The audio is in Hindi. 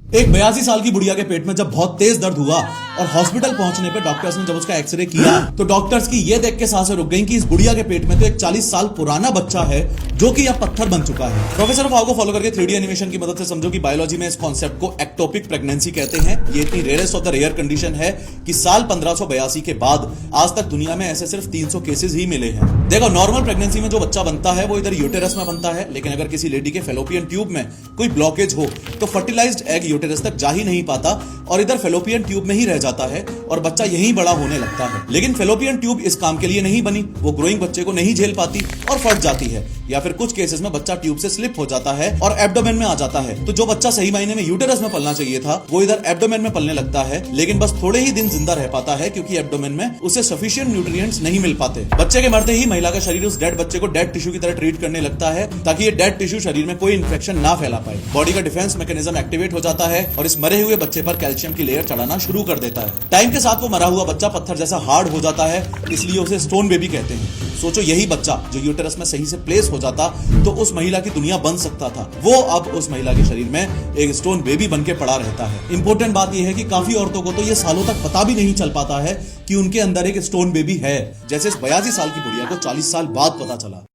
एक 82 साल की बुढ़िया के पेट में जब बहुत तेज दर्द हुआ और हॉस्पिटल पहुंचने पर डॉक्टर्स ने जब उसका एक्सरे किया तो डॉक्टर्स की ये देख के सांसें रुक गईं कि इस बुढ़िया के पेट में तो एक 40 साल पुराना बच्चा है जो कि अब पत्थर बन चुका है। प्रोफेसर फाओ को फॉलो करके 3D एनिमेशन की मदद से समझो कि बायोलॉजी में इस कॉन्सेप्ट को एक्टोपिक प्रेगनेंसी कहते हैं। ये इतनी rarest of the rare condition है कि साल 1582 के बाद आज तक दुनिया में ऐसे सिर्फ 300 केसेस ही मिले हैं। देखो, नॉर्मल प्रेगनेंसी में जो बच्चा बनता है वो इधर यूटेरस में बनता है, लेकिन अगर किसी लेडी के फेलोपियन ट्यूब में कोई ब्लॉकेज हो तो फर्टिलाइज्ड एग यूटेरस तक जा ही नहीं पाता और इधर फेलोपियन ट्यूब में ही रह जाता है और बच्चा यहीं बड़ा होने लगता है। लेकिन फेलोपियन ट्यूब इस काम के लिए नहीं बनी, वो ग्रोइंग बच्चे को नहीं झेल पाती और फट जाती है, या फिर कुछ केसेस में बच्चा ट्यूब से स्लिप हो जाता है और एब्डोमेन में आ जाता है। तो जो बच्चा सही मायने में यूटेरस में पलना चाहिए था वो इधर एब्डोमेन में पलने लगता है, लेकिन बस थोड़े ही दिन जिंदा रह पाता है क्योंकि एब्डोमेन में उसे सफिशिएंट न्यूट्रिएंट्स नहीं मिल पाते। बच्चे के मरते ही महिला का शरीर उस डेड बच्चे को डेड टिश्यू की तरह ट्रीट करने लगता है ताकि ये डेड टिश्यू शरीर में कोई इन्फेक्शन ना फैला पाए। बॉडी का डिफेंस मैकेनिज्म एक्टिवेट हो जाता है और इस मरे हुए बच्चे पर कैल्शियम की लेयर चढ़ाना शुरू कर देता है। टाइम के साथ वो मरा हुआ बच्चा पत्थर जैसा हार्ड हो जाता है, इसलिए उसे स्टोन बेबी कहते हैं। सोचो, यही बच्चा जो यूटेरस में सही से प्लेस हो जाता तो उस महिला की दुनिया बन सकता था, वो अब उस महिला के शरीर में एक स्टोन बेबी बन के पड़ा रहता है। इंपॉर्टेंट बात यह है कि काफी औरतों को तो ये सालों तक पता भी नहीं चल पाता है कि उनके अंदर एक स्टोन बेबी है, जैसे इस 82 साल की बुढ़िया को 40 साल बाद पता चला।